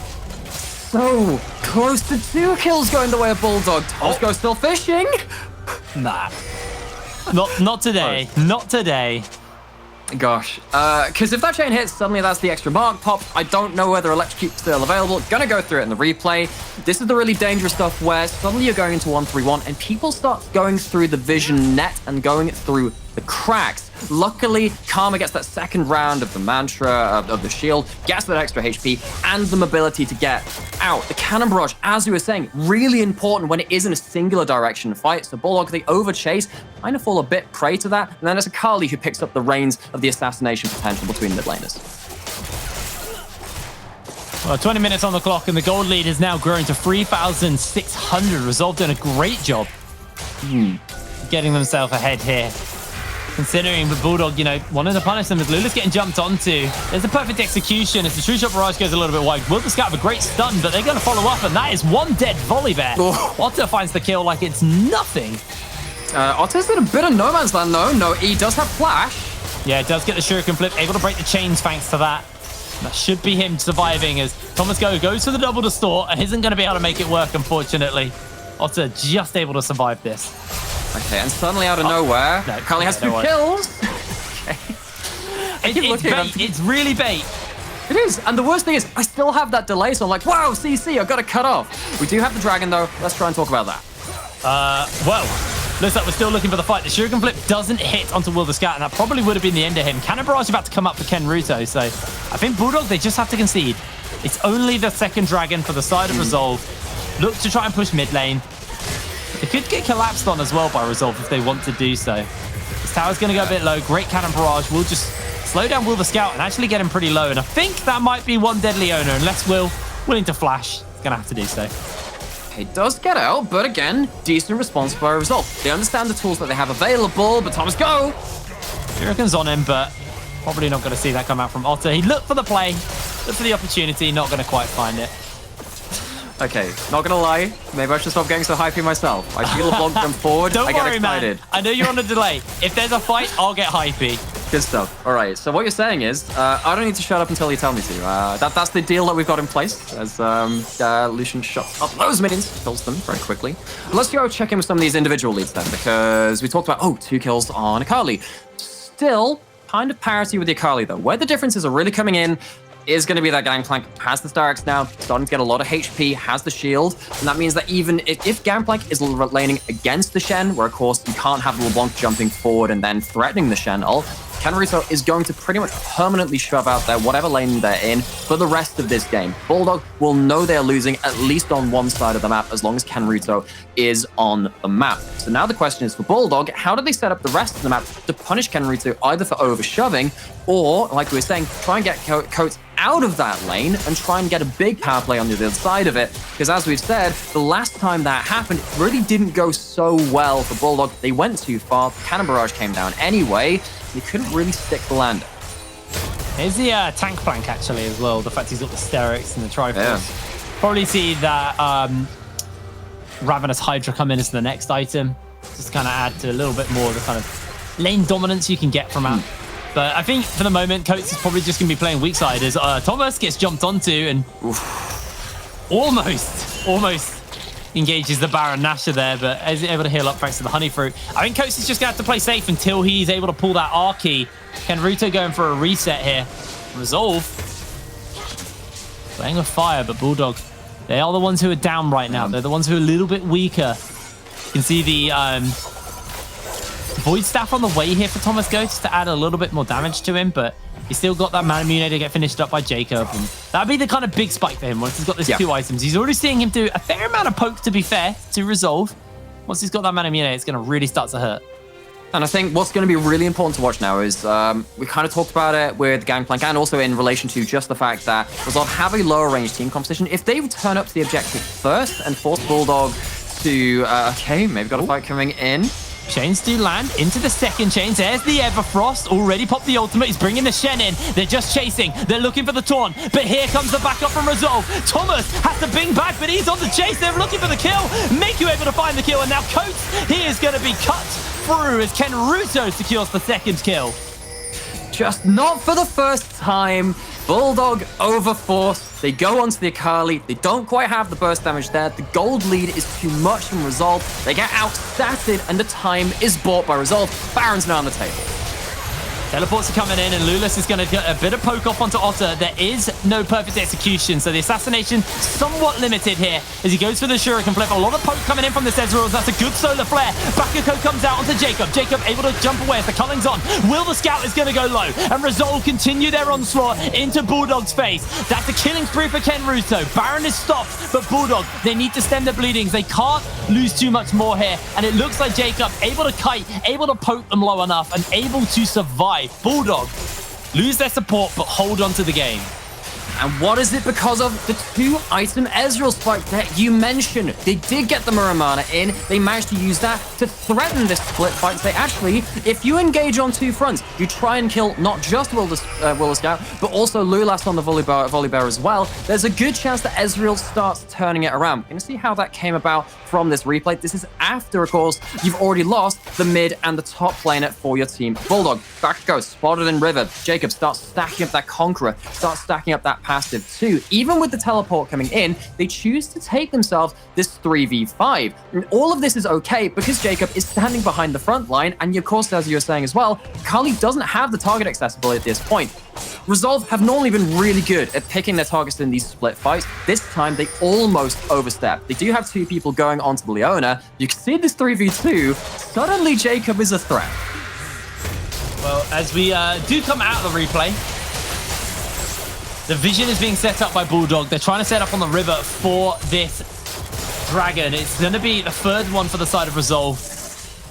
Speaker 2: So close to 2 kills going the way of Bulldog. Tosco still fishing.
Speaker 1: Nah. Not today. Not today.
Speaker 2: Gosh. Because if that chain hits, suddenly that's the extra mark pop. I don't know whether Electrocute's still available. Gonna go through it in the replay. This is the really dangerous stuff where suddenly you're going into 1-3-1 and people start going through the vision net and going through the cracks. Luckily, Karma gets that second round of the mantra, of the shield, gets that extra HP, and the mobility to get out. The cannon barrage, as we were saying, really important when it isn't a singular direction fight. So Bulldog, they overchase, kind of fall a bit prey to that. And then it's Akali who picks up the reins of the assassination potential between mid laners.
Speaker 1: Well, 20 minutes on the clock, and the gold lead has now grown to 3,600. Resolve doing a great job getting themselves ahead here. Considering the Bulldog, you know, wanted to punish them as Lula's getting jumped onto. There's a perfect execution as the True Shot Barrage goes a little bit wide. Will the Scout have a great stun, but they're going to follow up, and that is one dead volley bear. Otter finds the kill like it's nothing.
Speaker 2: Otter's in a bit of no man's land, though. No, he does have flash.
Speaker 1: Yeah, it does get the Shuriken flip, able to break the chains thanks to that. That should be him surviving as Thomas Go goes for the double distort and isn't going to be able to make it work, unfortunately. Otter just able to survive this.
Speaker 2: Okay, and suddenly out of nowhere, Carly has 2 kills. Okay.
Speaker 1: It's bait. It's really bait.
Speaker 2: It is, and the worst thing is, I still have that delay, so I'm like, wow, CC, I've got to cut off. We do have the dragon, though. Let's try and talk about that.
Speaker 1: Well, looks like we're still looking for the fight. The Shuriken flip doesn't hit onto Will the Scout, and that probably would have been the end of him. Cannon Barrage about to come up for Ken Ruto, so I think Bulldog, they just have to concede. It's only the second dragon for the side of Resolve. Look to try and push mid lane. They could get collapsed on as well by Resolve if they want to do so. This tower's going to go a bit low. Great Cannon Barrage will just slow down Will the Scout and actually get him pretty low. And I think that might be one deadly owner, unless Will willing to flash. It's going to have to do so.
Speaker 2: He does get out, but again, decent response by Resolve. They understand the tools that they have available, but Thomas Go!
Speaker 1: Shuriken's on him, but probably not going to see that come out from Otter. He looked for the play, looked for the opportunity, not going to quite find it.
Speaker 2: Okay, not gonna lie, maybe I should stop getting so hypey myself. I feel LeBlanc jump forward, I get excited.
Speaker 1: Man. I know you're on a delay. If there's a fight, I'll get hypey.
Speaker 2: Good stuff. All right, so what you're saying is, I don't need to shut up until you tell me to. That's the deal that we've got in place, as Lucian shuts up those minions, kills them very quickly. Let's go check in with some of these individual leads then, because we talked about, 2 kills on Akali. Still, kind of parity with the Akali though. Where the differences are really coming in is going to be that Gangplank has the Starix now, starting to get a lot of HP, has the shield, and that means that even if Gangplank is laning against the Shen, where of course you can't have LeBlanc jumping forward and then threatening the Shen ult, Kenrito is going to pretty much permanently shove out there whatever lane they're in for the rest of this game. Bulldog will know they're losing at least on one side of the map as long as Kenrito is on the map. So now the question is for Bulldog, how do they set up the rest of the map to punish Kenrito either for over-shoving or, like we were saying, try and get Coates out of that lane and try and get a big power play on the other side of it. Because as we've said, the last time that happened, it really didn't go so well for Bulldog. They went too far. The cannon barrage came down anyway. They couldn't really stick the landing.
Speaker 1: Here's the tank flank, actually, as well. The fact he's got the Sterix and the Triforce.
Speaker 2: Yeah.
Speaker 1: Probably see that Ravenous Hydra come in as the next item. Just kind of add to a little bit more of the kind of lane dominance you can get from that. But I think for the moment, Coates is probably just going to be playing weak side as Thomas gets jumped onto and almost engages the Baron Nashor there, but is able to heal up thanks to the Honey Fruit. I think Coates is just going to have to play safe until he's able to pull that R key. Kenruto going for a reset here. Resolve. Playing with fire, but Bulldog, they are the ones who are down right now. They're the ones who are a little bit weaker. You can see the Void Staff on the way here for Thomas Go, just to add a little bit more damage to him, but he's still got that Mana Mune to get finished up by Jacob. And that'd be the kind of big spike for him once he's got these two items. He's already seeing him do a fair amount of poke, to be fair, to Resolve. Once he's got that Mana Mune, it's going to really start to hurt.
Speaker 2: And I think what's going to be really important to watch now is we kind of talked about it with Gangplank and also in relation to just the fact that Resolve have a lower range team composition. If they turn up to the objective first and force Bulldog to, okay, maybe got a fight coming in.
Speaker 1: Chains do land into the second chains. There's the Everfrost. Already popped the ultimate. He's bringing the Shen in. They're just chasing. They're looking for the Taunt. But here comes the backup from Resolve. Thomas has to bing back, but he's on the chase. They're looking for the kill. Miku able to find the kill. And now Coates, he is going to be cut through as Kenruto secures the second kill.
Speaker 2: Just not for the first time. Bulldog overforce. They go onto the Akali. They don't quite have the burst damage there. The gold lead is too much from Resolve. They get outstatted, and the time is bought by Resolve. Baron's now on the table.
Speaker 1: Teleports are coming in, and Lulis is going to get a bit of poke off onto Otter. There is no perfect execution, so the assassination somewhat limited here as he goes for the Shuriken flip. A lot of poke coming in from the Ezreals. That's a good solar flare. Bakako comes out onto Jacob. Jacob able to jump away as the Culling's on. Will the Scout is going to go low, and Resolve continue their onslaught into Bulldog's face. That's a killing spree for Kenruto. Baron is stopped, but Bulldog, they need to stem the bleedings. They can't lose too much more here, and it looks like Jacob able to kite, able to poke them low enough, and able to survive. Bulldog lose their support, but hold on to the game.
Speaker 2: And what is it because of? The 2-item Ezreal spike that you mentioned. They did get the Muramana in. They managed to use that to threaten this split fight. Say, actually, if you engage on two fronts, you try and kill not just Will the Scout, but also Lulas on the Volibear as well, there's a good chance that Ezreal starts turning it around. We're going to see how that came about from this replay. This is after, of course, you've already lost the mid and the top laner for your team. Bulldog, back goes, spotted in River. Jacob starts stacking up that Conqueror, starts stacking up that passive too. Even with the teleport coming in, they choose to take themselves this 3v5. And all of this is okay because Jacob is standing behind the front line, and of course, as you were saying as well, Kali doesn't have the target accessibility at this point. Resolve have normally been really good at picking their targets in these split fights. This time, they almost overstepped. They do have two people going onto the Leona. You can see this 3v2. Suddenly, Jacob is a threat.
Speaker 1: Well, as we do come out of the replay, the vision is being set up by Bulldog. They're trying to set up on the river for this dragon. It's going to be the third one for the side of Resolve.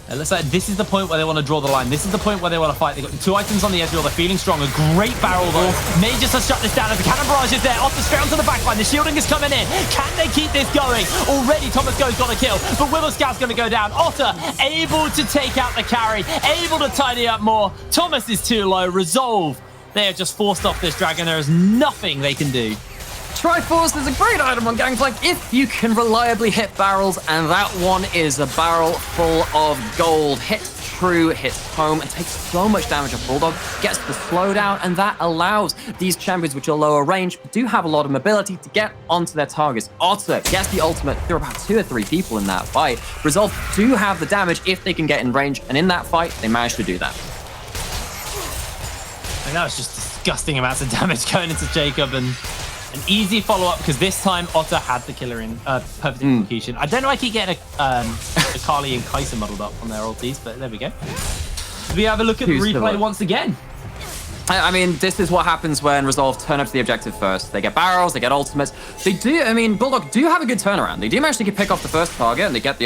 Speaker 1: It looks like this is the point where they want to draw the line. This is the point where they want to fight. They've got 2 items on the Ezreal. They're feeling strong. A great barrel, though. May just have shut this down as the cannon barrage is there. Off the straight onto the backline. The shielding is coming in. Can they keep this going? Already, Thomas Go's got a kill, but Willow Scout's going to go down. Otter able to take out the carry, able to tidy up more. Thomas is too low. Resolve, they are just forced off this dragon. There is nothing they can do.
Speaker 2: Triforce is a great item on Gangplank if you can reliably hit barrels, and that one is a barrel full of gold. Hits true, hits home, and takes so much damage off Bulldog, gets the slowdown, and that allows these champions, which are lower range, but do have a lot of mobility, to get onto their targets. Otter gets the ultimate. There are about 2 or 3 people in that fight. Resolve do have the damage if they can get in range, and in that fight, they managed to do that.
Speaker 1: And that was just disgusting amounts of damage going into Jacob, and an easy follow-up because this time Otter had the killer in perfect execution. I don't know if I keep getting a Kali and Kai'Sa muddled up on their ultis, but there we go. We have a look at the replay once again.
Speaker 2: I mean, this is what happens when Resolve turn up to the objective first. They get barrels, they get ultimates. They do, I mean, Bulldog do have a good turnaround. They do manage to pick off the first target, and they get the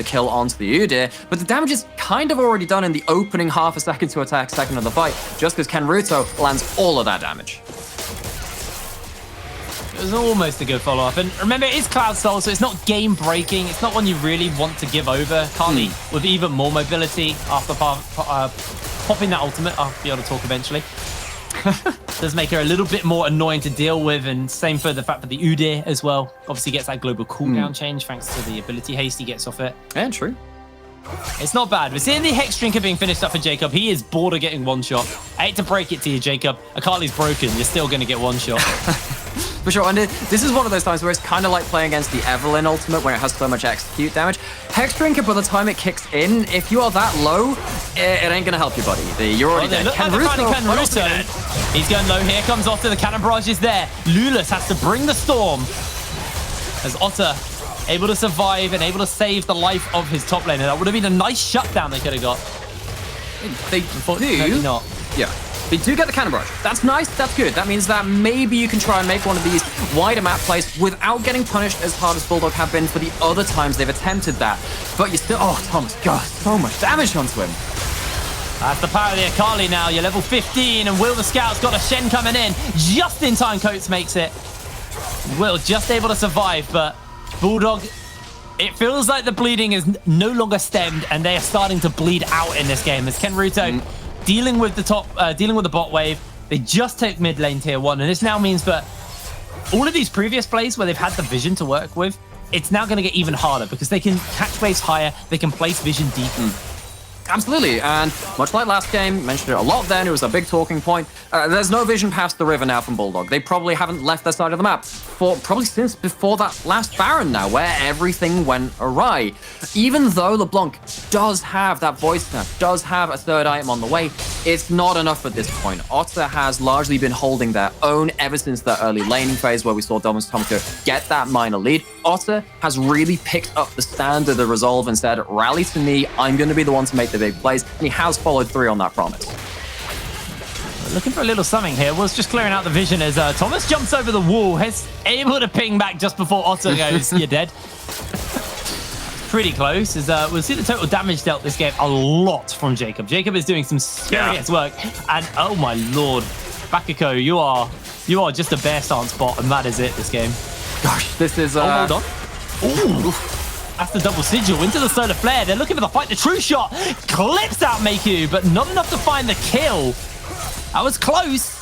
Speaker 2: kill onto the Udyr, but the damage is kind of already done in the opening half a second to attack second of the fight, just because Kenruto lands all of that damage.
Speaker 1: was almost a good follow-up. And remember, it is Cloud Soul, so it's not game-breaking. It's not one you really want to give over. Carly, with even more mobility after popping that ultimate, I'll be able to talk eventually. Does make her a little bit more annoying to deal with, and same for the fact that the Udyr as well. Obviously gets that global cooldown change thanks to the ability haste he gets off it.
Speaker 2: Yeah, true.
Speaker 1: It's not bad. We're seeing the Hex Drinker being finished up for Jacob. He is bored of getting one shot. I hate to break it to you, Jacob. Akali's broken. You're still going to get one shot.
Speaker 2: For sure, and this is one of those times where it's kind of like playing against the Evelyn ultimate when it has so much execute damage. Hex Drinker, by the time it kicks in, if you are that low, it ain't going to help you, buddy. You're already dead.
Speaker 1: Look like they're finding Kenruto. He's going low. Here comes Otter. The cannon barrage is there. Lulas has to bring the storm. As Otter able to survive and able to save the life of his top laner. That would have been a nice shutdown they could have got.
Speaker 2: They do
Speaker 1: not.
Speaker 2: Yeah. They do get the cannon barrage. That's nice. That's good. That means that maybe you can try and make one of these wider map plays without getting punished as hard as Bulldog have been for the other times they've attempted that. But you still... Oh, Thomas, God, so much damage onto him.
Speaker 1: That's the power of the Akali now. You're level 15, and Will the Scout's got a Shen coming in. Just in time, Coates makes it. Will just able to survive, but Bulldog... It feels like the bleeding is no longer stemmed, and they are starting to bleed out in this game. As Kenruto dealing with the bot wave, they just take mid lane tier 1, and this now means that all of these previous plays where they've had the vision to work with, it's now going to get even harder because they can catch waves higher, they can place vision deeper.
Speaker 2: Absolutely, and much like last game, mentioned it a lot then, it was a big talking point. There's no vision past the river now from Bulldog. They probably haven't left their side of the map for probably since before that last Baron now, where everything went awry. Even though LeBlanc does have that voice snap, does have a third item on the way, it's not enough at this point. Otter has largely been holding their own ever since the early laning phase where we saw Thomas get that minor lead. Otter has really picked up the standard of Resolve and said, rally to me, I'm going to be the one to make the big plays, and he has followed through on that promise.
Speaker 1: Looking for a little something here. Was just clearing out the vision as Thomas jumps over the wall. He's able to ping back just before Otter goes, you're dead. Pretty close. As we'll see the total damage dealt this game a lot from Jacob. Jacob is doing some serious work. And oh my lord, Bakiko, you are just a bear stance bot, and that is it this game.
Speaker 2: Gosh, this is...
Speaker 1: Oh, hold on. Ooh. That's the double sigil into the solar flare. They're looking for the fight. The true shot clips out Meiku, but not enough to find the kill. That was close.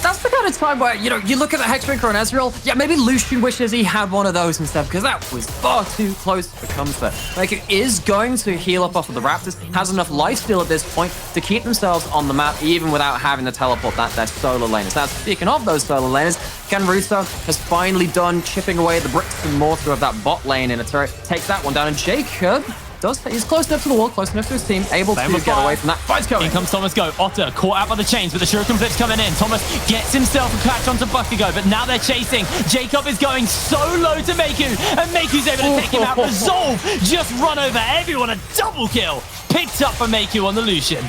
Speaker 2: That's the kind of time where, you know, you look at the Hex Drinker on Ezreal, yeah, maybe Lucian wishes he had one of those instead, because that was far too close for comfort. Meiku is going to heal up off of the Raptors, has enough lifesteal at this point to keep themselves on the map, even without having to teleport their solo laners. Now, speaking of those solo laners, Kenruto has finally done chipping away the bricks and mortar of that bot lane in a turret, takes that one down, and Jacob he's close enough to the wall, close enough to his team, able to get away from that. Fight's going.
Speaker 1: In comes Thomas Go. Otter caught out by the chains, but the Shuriken Flip's coming in. Thomas gets himself a catch onto Bakiko, but now they're chasing. Jacob is going so low to Meiku, and Meiku's able to take him out. Resolve just run over everyone. A double kill picked up for Meiku on the Lucian.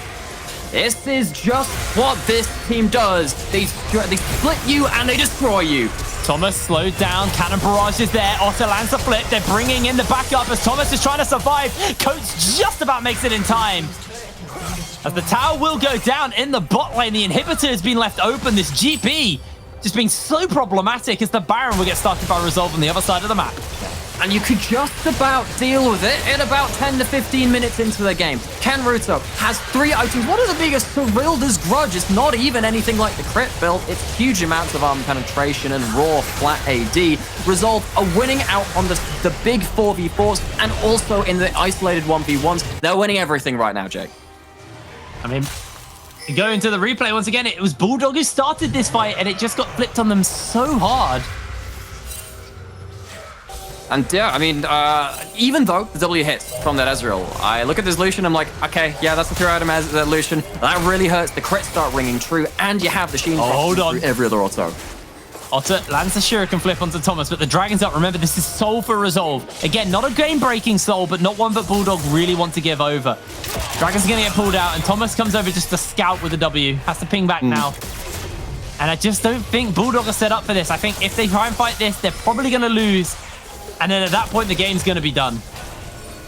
Speaker 2: This is just what this team does. They split you and they destroy you.
Speaker 1: Thomas slowed down. Cannon barrage is there. Otter lands the flip. They're bringing in the backup as Thomas is trying to survive. Coates just about makes it in time. As the tower will go down in the bot lane, the inhibitor has been left open. This GP just being so problematic as the Baron will get started by Resolve on the other side of the map.
Speaker 2: And you could just about deal with it in about 10 to 15 minutes into the game. Kenruto has 3 items. What is the biggest Serilda's Grudge? It's not even anything like the crit build. It's huge amounts of armor penetration and raw flat AD. Resolve are winning out on the big 4v4s and also in the isolated 1v1s. They're winning everything right now, Jake.
Speaker 1: I mean, going to the replay once again, it was Bulldog who started this fight and it just got flipped on them so hard.
Speaker 2: And yeah, I mean, even though the W hits from that Ezreal, I look at this Lucian, I'm like, okay, yeah, that's the 3 item as that Lucian. That really hurts. The crits start ringing true, and you have the Sheen
Speaker 1: hold on.
Speaker 2: Through every other auto.
Speaker 1: Otter lands the Shuriken Flip onto Thomas, but the Dragon's up. Remember, this is soul for Resolve. Again, not a game-breaking soul, but not one that Bulldog really want to give over. Dragon's going to get pulled out, and Thomas comes over just to scout with the W. Has to ping back now. And I just don't think Bulldog are set up for this. I think if they try and fight this, they're probably going to lose. And then at that point, the game's going to be done.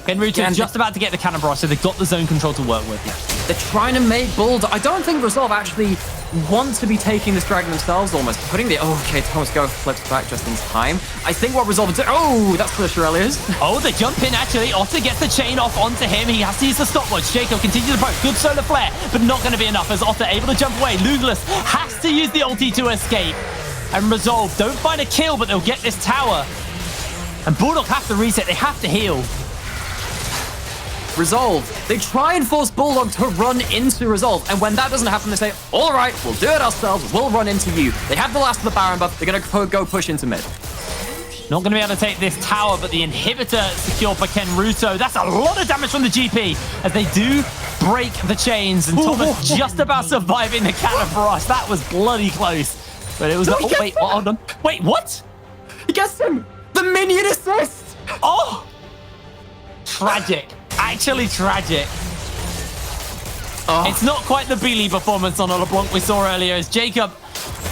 Speaker 1: Kenruto's just about to get the cannon barrage, so they've got the zone control to work with.
Speaker 2: They're trying to make Bulldog... I don't think Resolve actually want to be taking this dragon themselves, almost putting the... Oh, okay, Thomas Go flips back just in time. I think what Resolve... Oh, that's Clish Aurelius.
Speaker 1: Oh, the jump in, actually. Otter gets the chain off onto him. He has to use the stopwatch. Jacob continues to poke. Good solar flare, but not going to be enough as Otter able to jump away. Lugless has to use the ulti to escape. And Resolve don't find a kill, but they'll get this tower. And Bulldog have to reset. They have to heal.
Speaker 2: Resolve. They try and force Bulldog to run into Resolve. And when that doesn't happen, they say, all right, we'll do it ourselves. We'll run into you. They have the last of the Baron buff. They're going to go push into mid.
Speaker 1: Not going to be able to take this tower, but the inhibitor secure for Kenruto. That's a lot of damage from the GP as they do break the chains. And Thomas just about surviving the cannon barrage. That was bloody close. But it was...
Speaker 2: No,
Speaker 1: oh, wait, hold on. Wait, what?
Speaker 2: He gets him. The minion assist.
Speaker 1: Oh! Tragic. Actually tragic.
Speaker 2: Oh.
Speaker 1: It's not quite the Beely performance on LeBlanc we saw earlier as Jacob,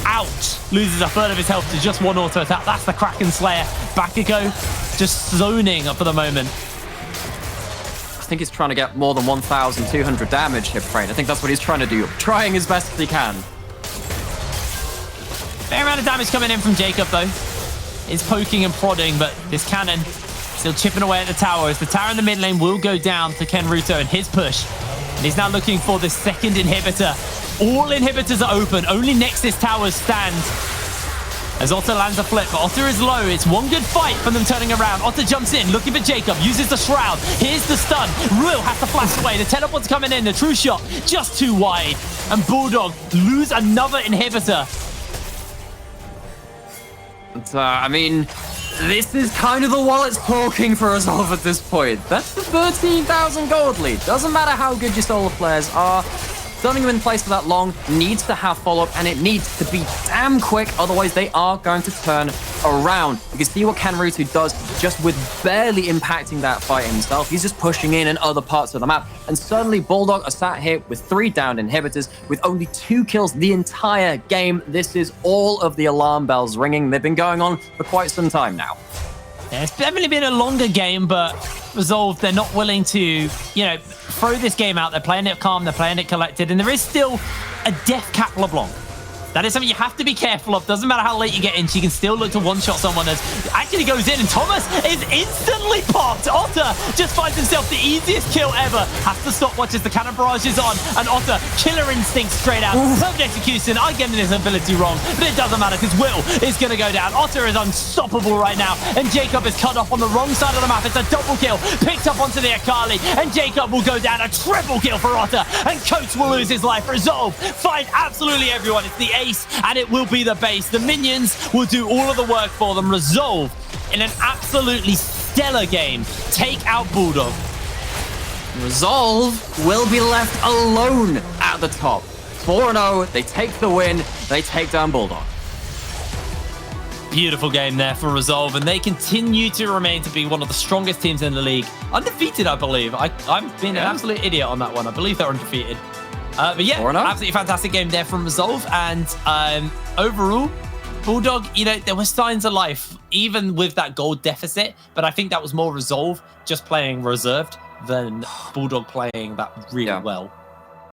Speaker 1: ouch, loses a third of his health to just one auto attack. That's the Kraken Slayer. Bakugo just zoning for the moment.
Speaker 2: I think he's trying to get more than 1,200 damage here, Brain. I think that's what he's trying to do. Trying his best as he can.
Speaker 1: Fair amount of damage coming in from Jacob, though. It's poking and prodding, but this cannon still chipping away at the tower as the tower in the mid lane will go down to Kenruto and his push. And he's now looking for the second inhibitor. All inhibitors are open. Only Nexus towers stand. As Otter lands a flip, but Otter is low. It's one good fight from them turning around. Otter jumps in, looking for Jacob, uses the shroud. Here's the stun. Will has to flash away. The teleport's coming in. The true shot just too wide. And Bulldog lose another inhibitor.
Speaker 2: But, I mean, this is kind of the wallet's talking for Resolve at this point. That's the 13,000 gold lead. Doesn't matter how good your solo players are. Stunning them in place for that long needs to have follow-up, and it needs to be damn quick. Otherwise, they are going to turn around. You can see what Kenruto does just with barely impacting that fight himself. He's just pushing in other parts of the map. And suddenly, Bulldog are sat here with 3 downed inhibitors with only 2 kills the entire game. This is all of the alarm bells ringing. They've been going on for quite some time now.
Speaker 1: Yeah, it's definitely been a longer game, but Resolve, they're not willing to, throw this game out. They're playing it calm, they're playing it collected, and there is still a death cap LeBlanc. That is something you have to be careful of. Doesn't matter how late you get in, she can still look to one-shot someone as actually goes in, and Thomas is instantly popped. Otter just finds himself the easiest kill ever. Has to stop watches the cannon barrage is on, and Otter, killer instinct straight out. Perfect execution. I'm getting this ability wrong, but it doesn't matter because Will is going to go down. Otter is unstoppable right now, and Jacob is cut off on the wrong side of the map. It's a double kill, picked up onto the Akali, and Jacob will go down. A triple kill for Otter, and Coates will lose his life. Resolve find absolutely everyone. It's the ace, and it will be the base. The minions will do all of the work for them. Resolve, in an absolutely stellar game, take out Bulldog.
Speaker 2: Resolve will be left alone at the top. 4-0, they take the win, they take down Bulldog.
Speaker 1: Beautiful game there for Resolve, and they continue to remain to be one of the strongest teams in the league. Undefeated, I believe. I've been an absolute idiot on that one. I believe they're undefeated. But yeah, absolutely fantastic game there from Resolve. And overall, Bulldog, there were signs of life, even with that gold deficit. But I think that was more Resolve just playing reserved than Bulldog playing that really well.